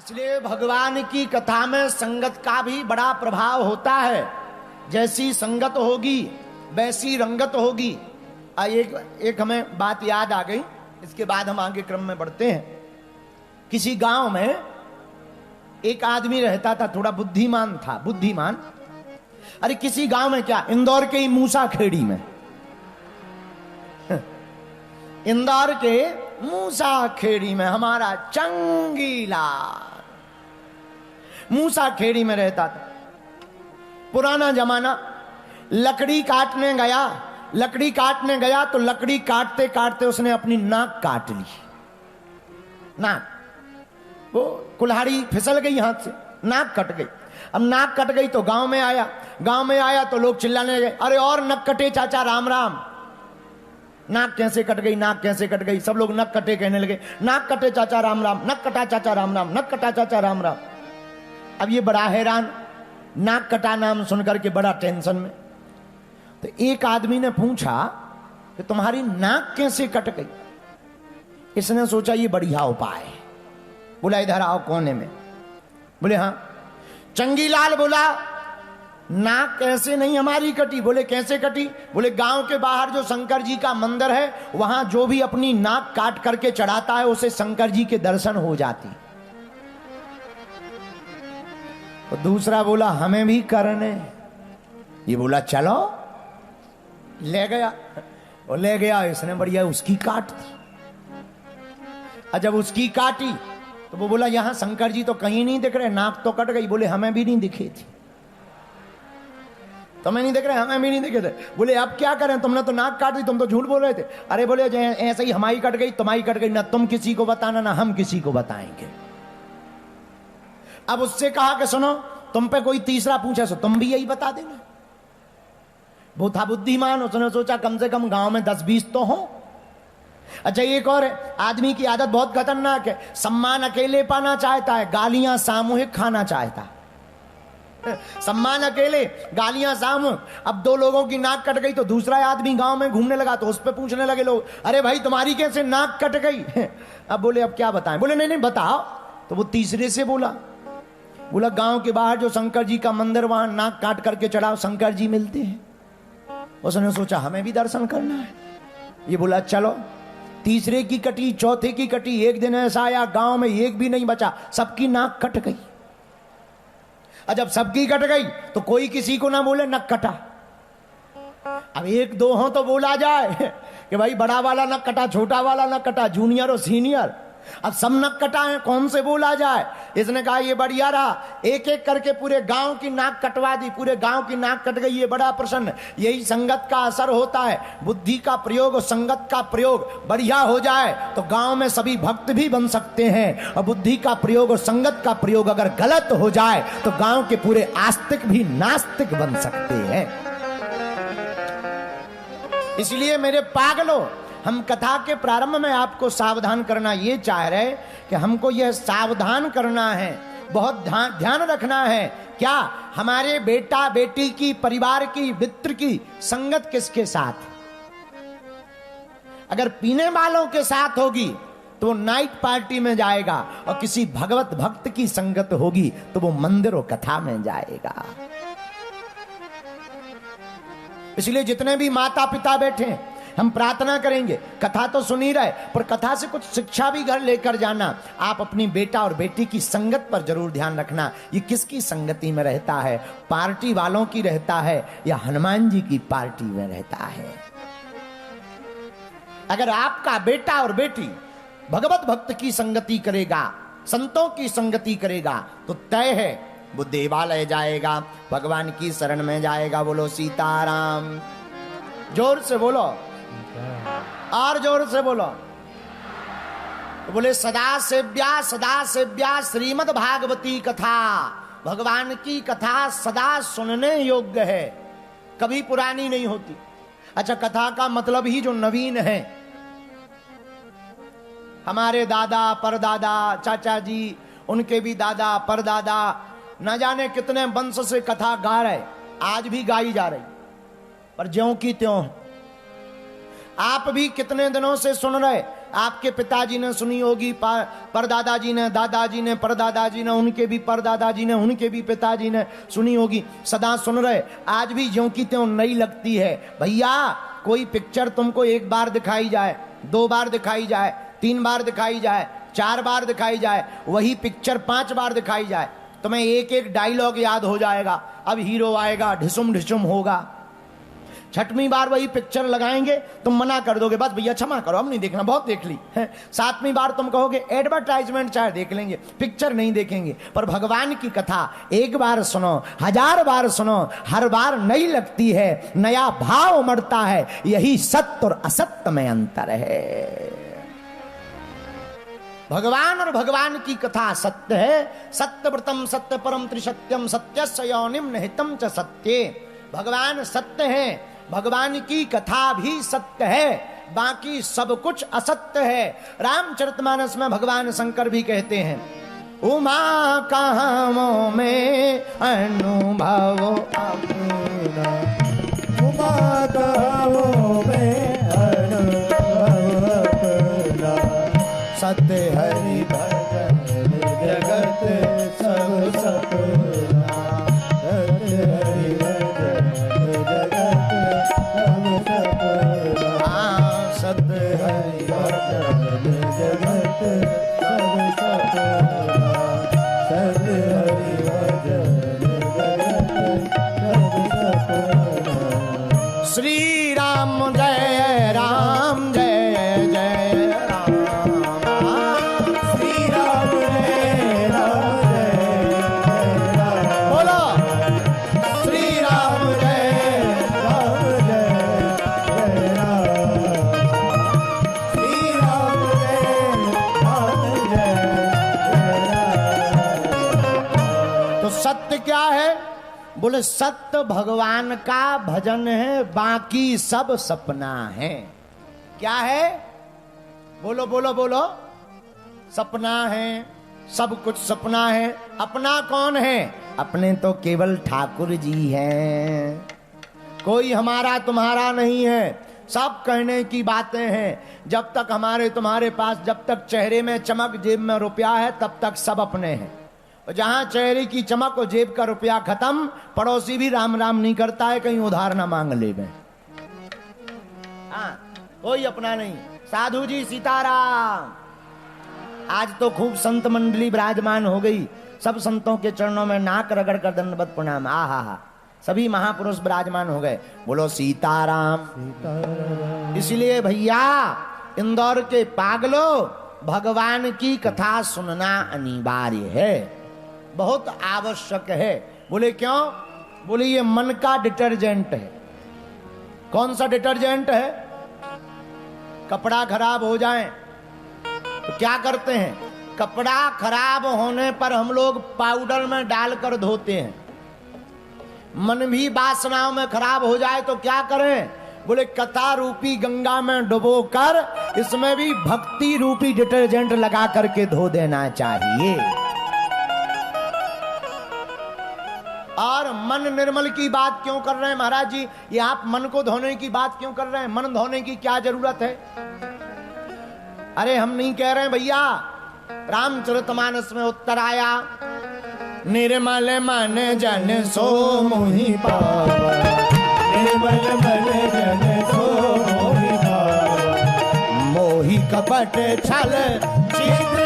इसलिए भगवान की कथा में संगत का भी बड़ा प्रभाव होता है। जैसी संगत होगी वैसी रंगत होगी। एक हमें बात याद आ गई, इसके बाद हम आगे क्रम में बढ़ते हैं। किसी गांव में एक आदमी रहता था, थोड़ा बुद्धिमान था, बुद्धिमान। अरे किसी गांव में क्या, इंदौर के ही मूसा खेड़ी में, इंदौर के मूसा खेड़ी में हमारा चंगीलाल मूसा खेड़ी में रहता था। पुराना जमाना, लकड़ी काटने गया तो लकड़ी काटते काटते उसने अपनी नाक काट ली। नाक, वो कुल्हाड़ी फिसल गई हाथ से, नाक कट गई। अब नाक कट गई तो गांव में आया तो लोग चिल्लाने लगे, अरे और नक कटे चाचा राम राम। नाक कैसे कट गई, नाक कैसे कट गई, सब लोग नक कटे कहने लगे। नाक कटे चाचा राम राम, नक कटा चाचा राम राम, नक कटा चाचा राम राम। अब ये बड़ा हैरान, नाक कटा नाम सुनकर के बड़ा टेंशन में। तो एक आदमी ने पूछा कि तुम्हारी नाक कैसे कट गई। इसने सोचा ये बढ़िया उपाय है। बोला इधर आओ कोने में। बोले हाँ। चंगीलाल बोला नाक कैसे नहीं हमारी कटी। बोले कैसे कटी। बोले गांव के बाहर जो शंकर जी का मंदिर है, वहां जो भी अपनी नाक काट करके चढ़ाता है उसे शंकर जी के दर्शन हो जाती। तो दूसरा बोला हमें भी करने। ये बोला चलो, ले गया। वो ले गया, इसने बढ़िया उसकी काट दी। और जब उसकी काटी तो वो बोला यहां शंकर जी तो कहीं नहीं दिख रहे, नाक तो कट गई। बोले हमें भी नहीं दिखे थी। तुम्हें नहीं दिख रहे, हमें भी नहीं दिखे थे। बोले अब क्या करें, तुमने तो नाक काट दी, तुम तो झूठ बोल रहे थे। अरे बोले ऐसे ही हमारी कट गई, तुम्हारी कट गई, ना तुम किसी को बताना ना हम किसी को बताएंगे। अब उससे कहा कि सुनो, तुम पे कोई तीसरा पूछे तो तुम भी यही बता देना। वो था बुद्धिमान, उसने सोचा कम से कम गांव में 10-20 तो हो। अच्छा एक और है, आदमी की आदत बहुत खतरनाक है। सम्मान अकेले पाना चाहता है, गालियां सामूहिक खाना चाहता है। सम्मान अकेले, गालियां सामूहिक। अब 2 लोगों की नाक कट गई तो दूसरा आदमी गांव में घूमने लगा तो उस पर पूछने लगे लोग, अरे भाई तुम्हारी कैसे नाक कट गई। अब बोले अब क्या बताएं। बोले नहीं बताओ। तो वो तीसरे से बोला गांव के बाहर जो शंकर जी का मंदिर, वहां नाक काट करके चढ़ाओ, शंकर जी मिलते हैं। उसने सोचा हमें भी दर्शन करना है। ये बोला चलो। तीसरे की कटी, चौथे की कटी। एक दिन ऐसा आया गांव में एक भी नहीं बचा, सबकी नाक कट गई। और जब सबकी कट गई तो कोई किसी को ना बोले नक कटा। अब 1-2 हो तो बोला जाए कि भाई बड़ा वाला नक कटा, छोटा वाला नक कटा, जूनियर और सीनियर। अब सब नक कटा है, कौन से बोला जाए। इसने कहा ये बढ़िया रहा, एक एक करके पूरे गांव की नाक कटवा दी। पूरे गांव की नाक कट गई, ये बड़ा प्रसन्न। यही संगत का असर होता है। बुद्धि का प्रयोग और संगत का प्रयोग बढ़िया हो जाए तो गांव में सभी भक्त भी बन सकते हैं। और बुद्धि का प्रयोग और संगत का प्रयोग अगर गलत हो जाए तो गांव के पूरे आस्तिक भी नास्तिक बन सकते हैं। इसलिए मेरे पागलों, हम कथा के प्रारंभ में आपको सावधान करना ये चाह रहे कि हमको यह सावधान करना है, बहुत ध्यान रखना है। क्या हमारे बेटा बेटी की, परिवार की, मित्र की संगत किसके साथ। अगर पीने वालों के साथ होगी तो वो नाइट पार्टी में जाएगा, और किसी भगवत भक्त की संगत होगी तो वो मंदिर और कथा में जाएगा। इसलिए जितने भी माता पिता बैठे, हम प्रार्थना करेंगे, कथा तो सुन ही रहे, पर कथा से कुछ शिक्षा भी घर लेकर जाना। आप अपनी बेटा और बेटी की संगत पर जरूर ध्यान रखना। ये किसकी संगति में रहता है, पार्टी वालों की रहता है या हनुमान जी की पार्टी में रहता है। अगर आपका बेटा और बेटी भगवत भक्त की संगति करेगा, संतों की संगति करेगा, तो तय है वो देवालय जाएगा, भगवान की शरण में जाएगा। बोलो सीताराम। जोर से बोलो, और जोर से बोलो। तो बोले सदा सेव्या श्रीमद् भागवती कथा। भगवान की कथा सदा सुनने योग्य है, कभी पुरानी नहीं होती। अच्छा, कथा का मतलब ही जो नवीन है। हमारे दादा परदादा, चाचा जी, उनके भी दादा परदादा, न जाने कितने वंश से कथा गा रहे, आज भी गाई जा रही, पर ज्यों की त्यों। आप भी कितने दिनों से सुन रहे, आपके पिताजी ने सुनी होगी, परदादाजी ने, दादाजी ने, परदादाजी ने, उनके भी परदादाजी ने, उनके भी पिताजी ने सुनी होगी, सदा सुन रहे। आज भी ज्यों की त्यों नई लगती है। भैया कोई पिक्चर तुमको एक बार दिखाई जाए, 2 बार दिखाई जाए, 3 बार दिखाई जाए, 4 बार दिखाई जाए, वही पिक्चर 5 बार दिखाई जाए, तुम्हें एक एक डायलॉग याद हो जाएगा। अब हीरो आएगा, ढिसुम ढिसुम होगा। 6वीं बार वही पिक्चर लगाएंगे, तुम मना कर दोगे, बस भैया क्षमा करो, हम नहीं देखना, बहुत देख ली है। 7वीं बार तुम कहोगे एडवर्टाइजमेंट चाहे देख लेंगे, पिक्चर नहीं देखेंगे। पर भगवान की कथा एक बार सुनो, 1000 बार सुनो, हर बार नई लगती है, नया भाव उमड़ता है। यही सत्य और असत्य में अंतर है। भगवान और भगवान की कथा सत्य है। सत्यव्रतम सत्य परम त्रिसत्यम सत्यस्य योनिम निहितम च सत्ये। भगवान सत्य है, भगवान की कथा भी सत्य है, बाकी सब कुछ असत्य है। रामचरितमानस में भगवान शंकर भी कहते हैं, उमा कामों में अनुभव अपना, उमा कामों में अनुभव अपना, सत्य हरि भजन जगत सब सपना, सत्य हरि भजन जगत सब सपना, सत्य हरि भजन जगत सब सपना, सत्य हरि भजन जगत सब सपना। श्री राम जय राम जय जय राम, श्री राम जय राम जय राम, बोलो श्री राम जय राम जय जय राम, श्री राम जय राम जय राम। तो सत्य क्या है? बोले सत्य भगवान का भजन है, बाकी सब सपना है। क्या है? बोलो बोलो बोलो। सपना है, सब कुछ सपना है। अपना कौन है? अपने तो केवल ठाकुर जी हैं, कोई हमारा तुम्हारा नहीं है। सब कहने की बातें हैं। जब तक हमारे तुम्हारे पास, जब तक चेहरे में चमक, जेब में रुपया है, तब तक सब अपने हैं। जहां चेहरे की चमक और जेब का रुपया खत्म, पड़ोसी भी राम राम नहीं करता है, कहीं उधार ना मांग ले। हाँ, कोई अपना नहीं। साधु जी सीताराम। आज तो खूब संत मंडली विराजमान हो गई, सब संतों के चरणों में नाक रगड़ कर दंडवत प्रणाम। आहा, सभी महापुरुष विराजमान हो गए। बोलो सीताराम। इसलिए भैया इंदौर के पागलों, भगवान की कथा सुनना अनिवार्य है, बहुत आवश्यक है। बोले क्यों? बोले ये मन का डिटर्जेंट है। कौन सा डिटर्जेंट है? कपड़ा खराब हो जाए तो क्या करते हैं? कपड़ा खराब होने पर हम लोग पाउडर में डालकर धोते हैं। मन भी वासनाओं में खराब हो जाए तो क्या करें? बोले कथा रूपी गंगा में डुबोकर इसमें भी भक्ति रूपी डिटर्जेंट लगा करके धो देना चाहिए। और मन निर्मल की बात क्यों कर रहे हैं महाराज जी? ये आप मन को धोने की बात क्यों कर रहे हैं? मन धोने की क्या जरूरत है? अरे हम नहीं कह रहे हैं भैया। रामचरितमानस में उत्तर आया, निर्मल मन जन सो मोहि पावा, निर्मल मन जन सो मोहि पावा, मोहि कपट छल छिद्र